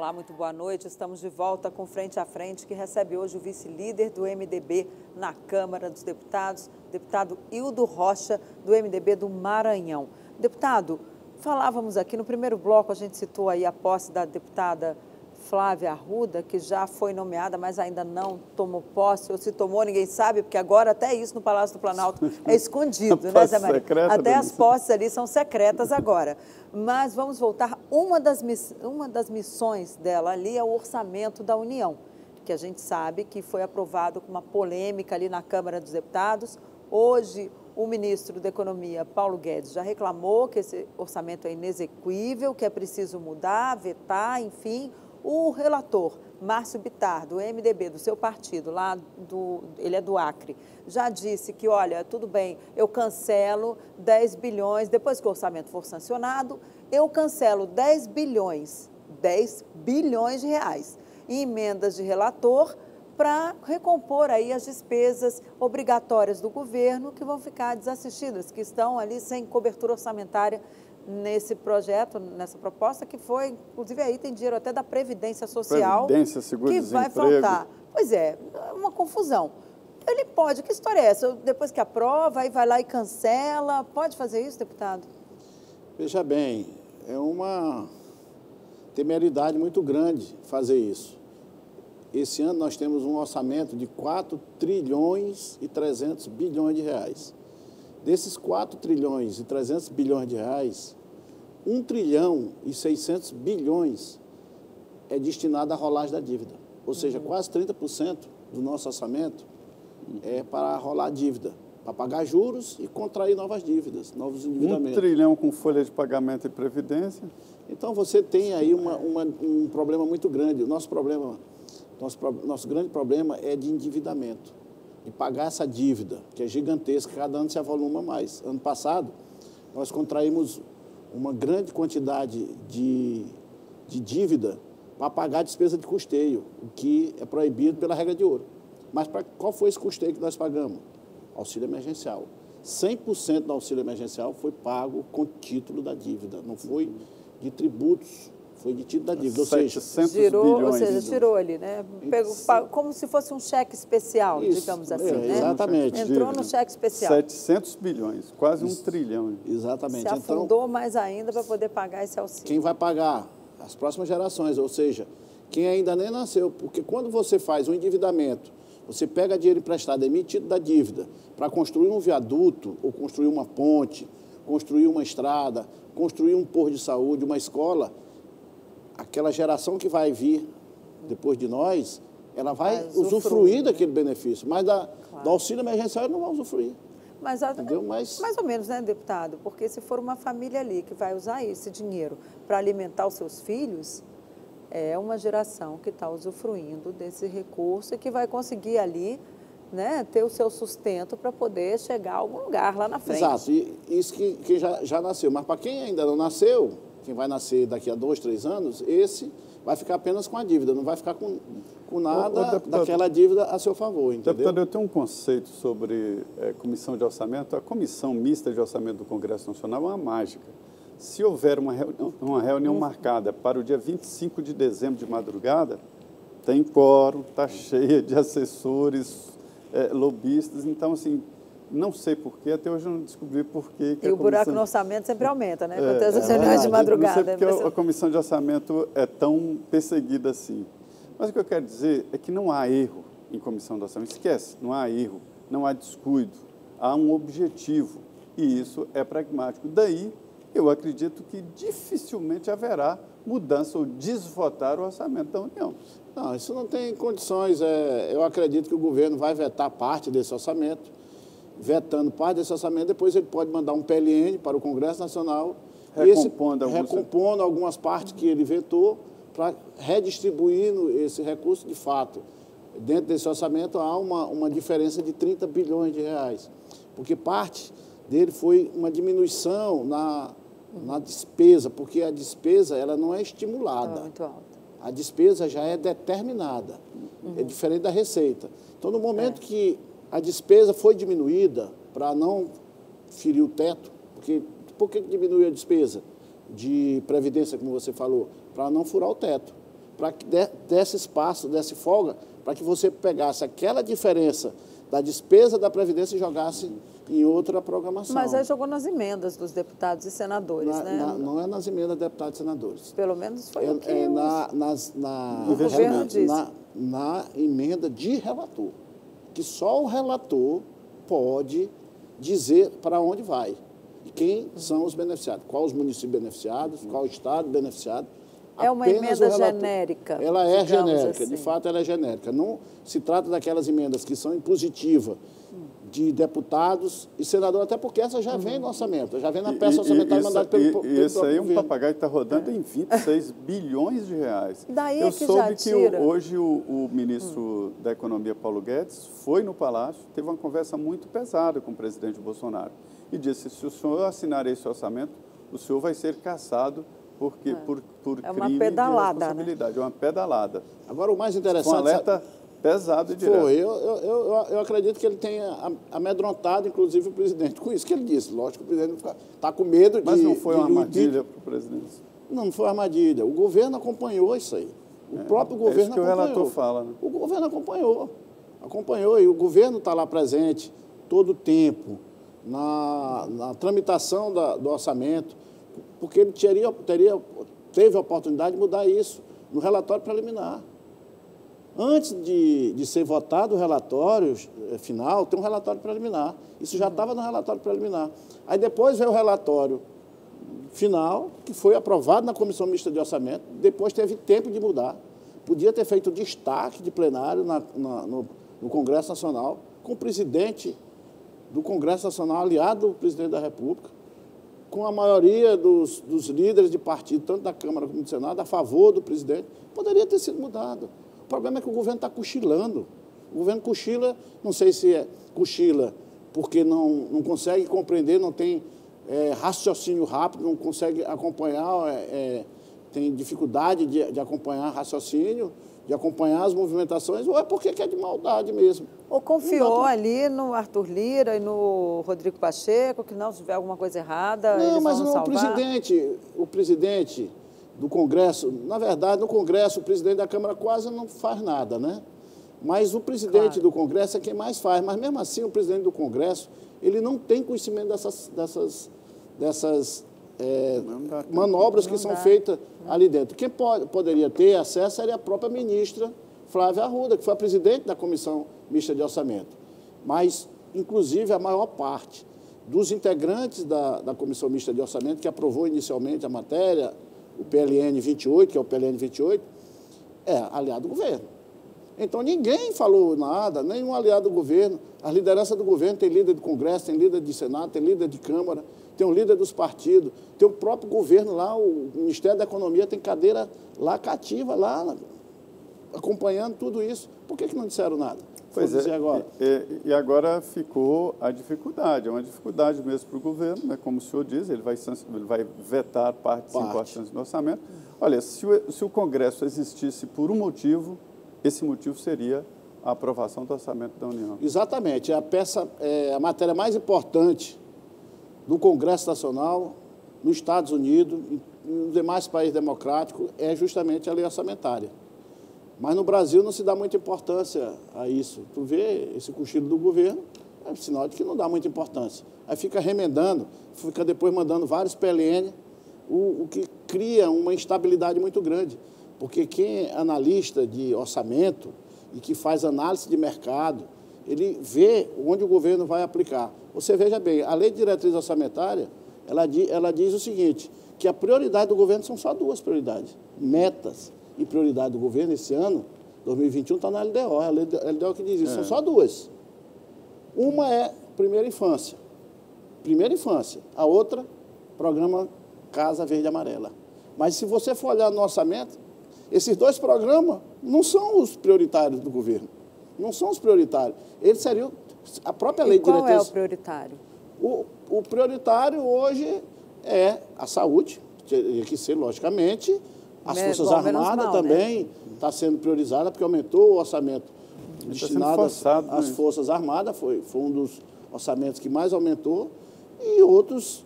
Olá, muito boa noite. Estamos de volta com Frente a Frente, que recebe hoje o vice-líder do MDB na Câmara dos Deputados, deputado Hildo Rocha, do MDB do Maranhão. Deputado, falávamos aqui no primeiro bloco, a gente citou aí a posse da deputada Flávia Arruda, que já foi nomeada, mas ainda não tomou posse, ou se tomou, ninguém sabe, porque agora até isso no Palácio do Planalto é escondido, né, Zé Maria? Até as posses ali são secretas agora. Mas vamos voltar, uma das missões dela ali é o orçamento da União, que a gente sabe que foi aprovado com uma polêmica ali na Câmara dos Deputados. Hoje, o ministro da Economia, Paulo Guedes, já reclamou que esse orçamento é inexequível, que é preciso mudar, vetar, enfim. O relator, Márcio Bittar, do MDB, do seu partido, ele é do Acre, já disse que, olha, tudo bem, eu cancelo 10 bilhões, depois que o orçamento for sancionado, eu cancelo 10 bilhões de reais em emendas de relator para recompor aí as despesas obrigatórias do governo que vão ficar desassistidas, que estão ali sem cobertura orçamentária nesse projeto, nessa proposta, que foi, inclusive aí tem dinheiro até da Previdência Social, que vai faltar. Pois é, uma confusão. Ele pode, que história é essa? Depois que aprova, aí vai lá e cancela, pode fazer isso, deputado? Veja bem, é uma temeridade muito grande fazer isso. Esse ano nós temos um orçamento de 4 trilhões e 300 bilhões de reais. Desses 4 trilhões e 300 bilhões de reais, 1 trilhão e 600 bilhões é destinado à rolagem da dívida. Ou seja, quase 30% do nosso orçamento é para rolar dívida, para pagar juros e contrair novas dívidas, novos endividamentos. 1 trilhão com folha de pagamento e previdência. Então, você tem aí um problema muito grande. O nosso grande problema é de endividamento, de pagar essa dívida, que é gigantesca, cada ano se avoluma mais. Ano passado, nós contraímos uma grande quantidade de dívida para pagar a despesa de custeio, o que é proibido pela regra de ouro. Mas qual foi esse custeio que nós pagamos? Auxílio emergencial. 100% do auxílio emergencial foi pago com título da dívida, não foi de tributos. Foi de título da dívida, ou seja, tirou ali, né? Como se fosse um cheque especial, digamos assim, né? Exatamente. Entrou no cheque especial. 700 bilhões, quase 1 trilhão. Exatamente. Se afundou mais ainda para poder pagar esse auxílio. Quem vai pagar? As próximas gerações, ou seja, quem ainda nem nasceu. Porque quando você faz um endividamento, você pega dinheiro emprestado, emitido da dívida, para construir um viaduto, ou construir uma ponte, construir uma estrada, construir um posto de saúde, uma escola, aquela geração que vai vir depois de nós, ela vai usufruir daquele benefício, mas do auxílio emergencial não vai usufruir. Mais ou menos, né, deputado? Porque se for uma família ali que vai usar esse dinheiro para alimentar os seus filhos, é uma geração que está usufruindo desse recurso e que vai conseguir ali, né, ter o seu sustento para poder chegar a algum lugar lá na frente. Exato, e isso que já nasceu. Mas para quem ainda não nasceu, quem vai nascer daqui a 2, 3 anos, esse vai ficar apenas com a dívida, não vai ficar com nada daquela dívida a seu favor, entendeu? Deputado, eu tenho um conceito sobre comissão de orçamento. A comissão mista de orçamento do Congresso Nacional é uma mágica. Se houver uma reunião marcada para o dia 25 de dezembro de madrugada, tem quórum, está cheia de assessores, lobistas, então, assim, não sei porquê, até hoje eu não descobri porquê. E o buraco no orçamento sempre aumenta, né? Com as reuniões de madrugada. Não sei porque a comissão de orçamento é tão perseguida assim. Mas o que eu quero dizer é que não há erro em comissão de orçamento. Esquece, não há erro, não há descuido. Há um objetivo e isso é pragmático. Daí, eu acredito que dificilmente haverá mudança ou desvotar o orçamento da União. Não, isso não tem condições. Eu acredito que o governo vai vetar parte desse orçamento. Vetando parte desse orçamento, depois ele pode mandar um PLN para o Congresso Nacional, recompondo algumas partes que ele vetou, para redistribuindo esse recurso de fato. Dentro desse orçamento há uma diferença de 30 bilhões de reais, porque parte dele foi uma diminuição na despesa, porque a despesa ela não é estimulada. Muito alta. A despesa já é determinada, é diferente da receita. Então, no momento que a despesa foi diminuída para não ferir o teto, porque por que diminui a despesa de previdência, como você falou? Para não furar o teto. para que desse espaço, desse folga, para que você pegasse aquela diferença da despesa da Previdência e jogasse em outra programação. Mas aí jogou nas emendas dos deputados e senadores, né? Não é nas emendas de deputados e senadores. Pelo menos foi o que o governo disse. Na emenda de relator, que só o relator pode dizer para onde vai e quem são os beneficiados, qual os municípios beneficiados, qual o estado beneficiado. É uma emenda genérica. Ela é genérica, assim. De fato ela é genérica. Não se trata daquelas emendas que são impositivas de deputados e senadores, até porque essa já vem no orçamento, já vem na peça orçamentária mandada pelo E esse aí é um governo. papagaio que está rodando em 26 bilhões de reais. Daí Eu que soube já tira. que hoje o ministro da Economia, Paulo Guedes, foi no Palácio, teve uma conversa muito pesada com o presidente Bolsonaro e disse, se o senhor assinar esse orçamento, o senhor vai ser caçado por crime pedalada, de responsabilidade. É uma pedalada. Agora, o mais interessante... Foi um alerta pesado e direto. Foi. Eu acredito que ele tenha amedrontado, inclusive, o presidente. Com isso que ele disse. Lógico que o presidente está com medo de... Mas não foi uma armadilha para o presidente? Não foi armadilha. O governo acompanhou isso aí. O próprio governo é isso que acompanhou. O relator fala, né? O governo acompanhou. E o governo está lá presente todo o tempo na tramitação do orçamento, porque ele teve a oportunidade de mudar isso no relatório preliminar. Antes de ser votado o relatório final, tem um relatório preliminar. Isso já estava no relatório preliminar. Aí depois veio o relatório final, que foi aprovado na Comissão Mista de Orçamento, depois teve tempo de mudar. Podia ter feito destaque de plenário no Congresso Nacional, com o presidente do Congresso Nacional, aliado do presidente da República, com a maioria dos líderes de partido, tanto da Câmara como do Senado, a favor do presidente, poderia ter sido mudado. O problema é que o governo está cochilando. O governo cochila, não sei se cochila porque não consegue compreender, não tem raciocínio rápido, não consegue acompanhar, tem dificuldade de acompanhar raciocínio, de acompanhar as movimentações, ou é porque é de maldade mesmo. Ou confiou ali no Arthur Lira e no Rodrigo Pacheco, que não, se tiver alguma coisa errada, não, eles mas vão não, salvar? o presidente do Congresso, na verdade, no Congresso, o presidente da Câmara quase não faz nada, né? Mas o presidente do Congresso é quem mais faz. Mas, mesmo assim, o presidente do Congresso, ele não tem conhecimento dessas manobras que são feitas ali dentro. Quem poderia ter acesso seria a própria ministra Flávia Arruda, que foi a presidente da Comissão Mista de Orçamento. Mas, inclusive, a maior parte dos integrantes da Comissão Mista de Orçamento, que aprovou inicialmente a matéria, o PLN 28, que é o PLN 28, é aliado do governo. Então, ninguém falou nada, nenhum aliado do governo. A liderança do governo tem líder do Congresso, tem líder de Senado, tem líder de Câmara, tem um líder dos partidos, tem o próprio governo lá, o Ministério da Economia tem cadeira lá cativa, lá acompanhando tudo isso. Por que não disseram nada? Pois Vou dizer agora. E agora ficou a dificuldade, é uma dificuldade mesmo para o governo, né? Como o senhor diz, ele vai vetar partes importantes do orçamento. Olha, se o Congresso existisse por um motivo, esse motivo seria a aprovação do orçamento da União. Exatamente, a matéria mais importante do Congresso Nacional, nos Estados Unidos e nos demais países democráticos, é justamente a lei orçamentária. Mas no Brasil não se dá muita importância a isso. Tu vê esse cochilo do governo, é sinal de que não dá muita importância. Aí fica remendando, fica depois mandando vários PLN, o que cria uma instabilidade muito grande. Porque quem é analista de orçamento e que faz análise de mercado, ele vê onde o governo vai aplicar. Você veja bem, a Lei de Diretriz Orçamentária, ela diz o seguinte, que a prioridade do governo são só duas prioridades, metas e prioridade do governo esse ano, 2021, está na LDO, a LDO que diz isso, são só duas. Uma é primeira infância, a outra, programa Casa Verde e Amarela. Mas se você for olhar no orçamento, esses dois programas não são os prioritários do governo, não são os prioritários. Eles seriam a própria lei de diretriz. Qual é o prioritário? O prioritário hoje é a saúde, teria que ser, logicamente, as Forças Armadas também está sendo priorizada, porque aumentou o orçamento destinado às Forças Armadas, foi um dos orçamentos que mais aumentou, e outros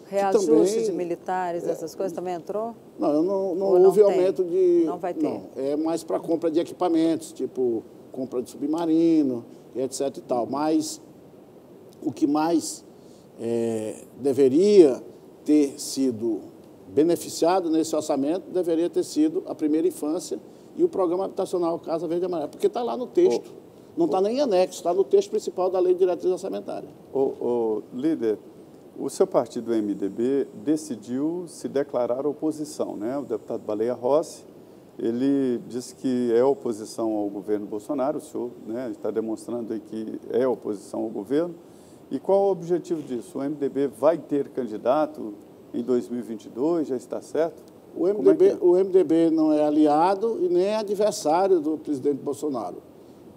Reajuste de militares, essas coisas também entrou? Não, não Ou não houve tem? aumento de... Não vai ter? Não, é mais para compra de equipamentos, tipo compra de submarino, etc. e tal. Mas o que mais deveria ter sido beneficiado nesse orçamento deveria ter sido a primeira infância e o programa habitacional Casa Verde e Amarela, porque está lá no texto. Não está nem em anexo, está no texto principal da Lei de Diretriz Orçamentária. Líder, o seu partido, o MDB, decidiu se declarar oposição, né? O deputado Baleia Rossi, ele disse que é oposição ao governo Bolsonaro, o senhor, né, está demonstrando aí que é oposição ao governo. E qual o objetivo disso? O MDB vai ter candidato em 2022, já está certo? O MDB não é aliado e nem é adversário do presidente Bolsonaro.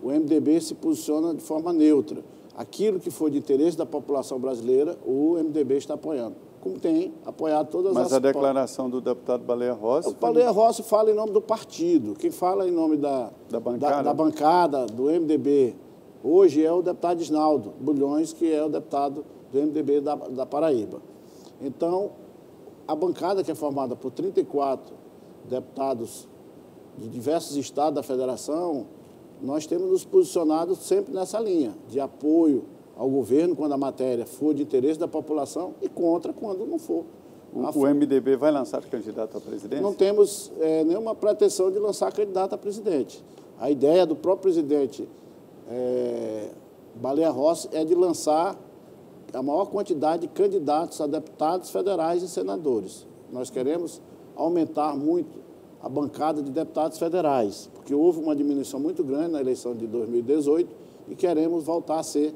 O MDB se posiciona de forma neutra. Aquilo que for de interesse da população brasileira, o MDB está apoiando, como tem apoiado todas as... Mas a declaração do deputado Baleia Rossi... O Baleia Rossi fala em nome do partido. Quem fala em nome da bancada do MDB hoje é o deputado Isnaldo Bulhões, que é o deputado do MDB da Paraíba. Então, a bancada, que é formada por 34 deputados de diversos estados da federação, nós temos nos posicionado sempre nessa linha de apoio ao governo quando a matéria for de interesse da população e contra quando não for. O MDB vai lançar candidato à presidência? Não temos nenhuma pretensão de lançar candidato a presidente. A ideia do próprio presidente Baleia Rossi é de lançar a maior quantidade de candidatos a deputados federais e senadores. Nós queremos aumentar muito a bancada de deputados federais, porque houve uma diminuição muito grande na eleição de 2018 e queremos voltar a ser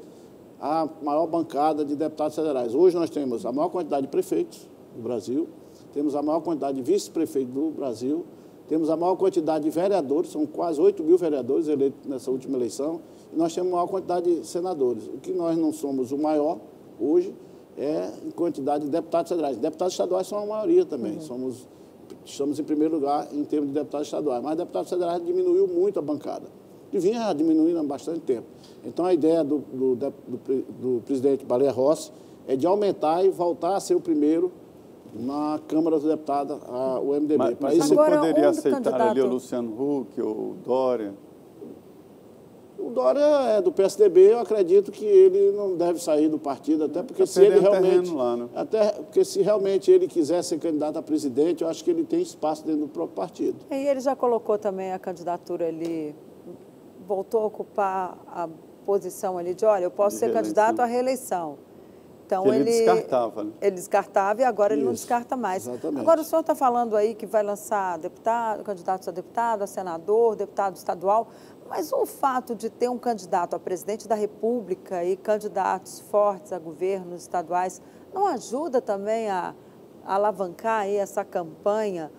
a maior bancada de deputados federais. Hoje nós temos a maior quantidade de prefeitos do Brasil, temos a maior quantidade de vice-prefeitos do Brasil, temos a maior quantidade de vereadores, são quase 8 mil vereadores eleitos nessa última eleição, e nós temos a maior quantidade de senadores. O que nós não somos o maior hoje é em quantidade de deputados federais. Deputados estaduais são a maioria também, estamos em primeiro lugar em termos de deputados estaduais, mas deputados federais diminuiu muito a bancada, e vinha diminuindo há bastante tempo. Então, a ideia do presidente Baleia Rossi é de aumentar e voltar a ser o primeiro na Câmara dos Deputados, o MDB. Mas isso, você poderia aceitar ali o Luciano Huck ou o Dória? O Dória é do PSDB, eu acredito que ele não deve sair do partido, até porque se ele realmente, lá, né? até porque se realmente ele quiser ser candidato a presidente, eu acho que ele tem espaço dentro do próprio partido. E ele já colocou também a candidatura ali, voltou a ocupar a posição ali de, olha, eu posso ser candidato à reeleição. Então ele descartava, né? Ele descartava e agora ele não descarta mais. Exatamente. Agora o senhor está falando aí que vai lançar candidatos a deputado, a senador, deputado estadual, mas o fato de ter um candidato a presidente da República e candidatos fortes a governos estaduais não ajuda também a alavancar aí essa campanha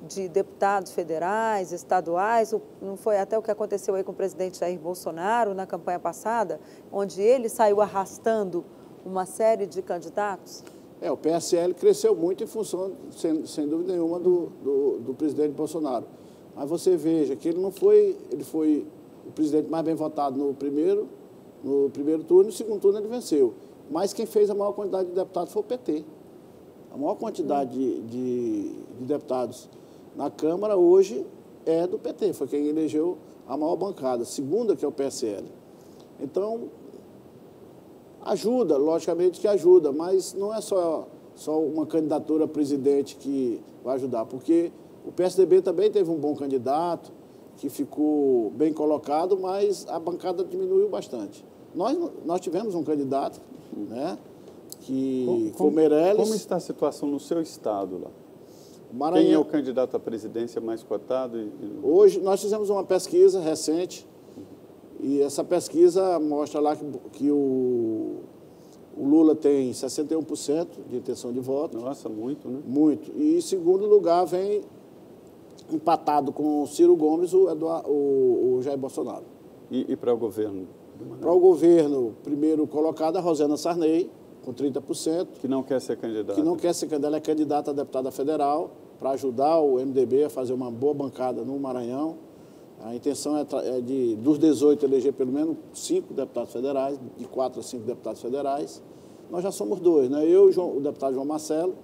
de deputados federais, estaduais? Não foi até o que aconteceu aí com o presidente Jair Bolsonaro na campanha passada, onde ele saiu arrastando uma série de candidatos? O PSL cresceu muito em função, sem dúvida nenhuma, do presidente Bolsonaro. Mas você veja que ele foi o presidente mais bem votado no primeiro turno, e no segundo turno ele venceu. Mas quem fez a maior quantidade de deputados foi o PT. A maior quantidade de deputados na Câmara hoje é do PT, foi quem elegeu a maior bancada, segunda que é o PSL. Então, ajuda, logicamente que ajuda, mas não é só uma candidatura a presidente que vai ajudar, porque o PSDB também teve um bom candidato, que ficou bem colocado, mas a bancada diminuiu bastante. Nós tivemos um candidato, né, que foi o Meirelles. Como está a situação no seu estado lá? Maranhão. Quem é o candidato à presidência mais cotado? Hoje, nós fizemos uma pesquisa recente, e essa pesquisa mostra lá que o Lula tem 61% de intenção de voto. Nossa, muito, né? Muito. E em segundo lugar vem empatado com o Ciro Gomes, o Jair Bolsonaro. E para o governo? Para o governo, primeiro colocado a Rosana Sarney, com 30%. Que não quer ser candidata. Que não quer ser candidata, ela é candidata a deputada federal, para ajudar o MDB a fazer uma boa bancada no Maranhão. A intenção é dos 18, eleger pelo menos 5 deputados federais, de 4 a 5 deputados federais. nós já somos 2, né? Eu e o deputado João Marcelo,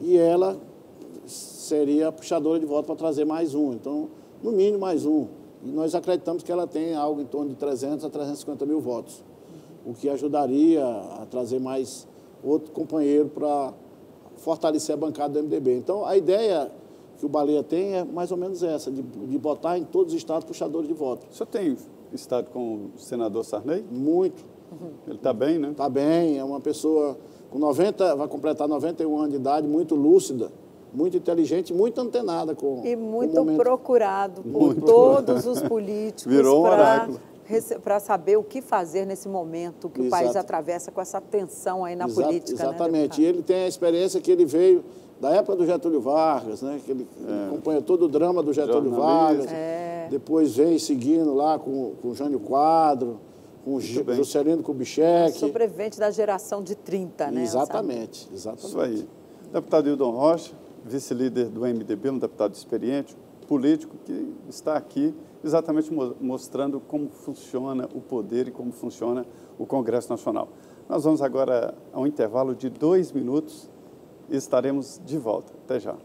e ela seria a puxadora de voto para trazer mais um. Então, no mínimo, mais um. E nós acreditamos que ela tem algo em torno de 300 a 350 mil votos, o que ajudaria a trazer mais outro companheiro para fortalecer a bancada do MDB. Então, a ideia que o Baleia tem é mais ou menos essa, de botar em todos os estados puxadores de voto. O senhor tem estado com o senador Sarney? Muito. Ele está bem, né? Está bem, é uma pessoa com 90, vai completar 91 anos de idade, muito lúcida, muito inteligente, muito antenada com e muito o momento. Procurado por todos os políticos para saber o que fazer nesse momento que o país atravessa com essa tensão aí na política. Exatamente. Né, e ele tem a experiência que ele veio da época do Getúlio Vargas, né? Que ele acompanha todo o drama do Getúlio Vargas. Depois vem seguindo lá com o Jânio Quadro, com o Juscelino Kubitschek. Sobrevivente da geração de 30, né? Exatamente, exatamente. Isso aí. Deputado Hildon Rocha, vice-líder do MDB, um deputado experiente, político, que está aqui exatamente mostrando como funciona o poder e como funciona o Congresso Nacional. Nós vamos agora a um intervalo de 2 minutos e estaremos de volta. Até já.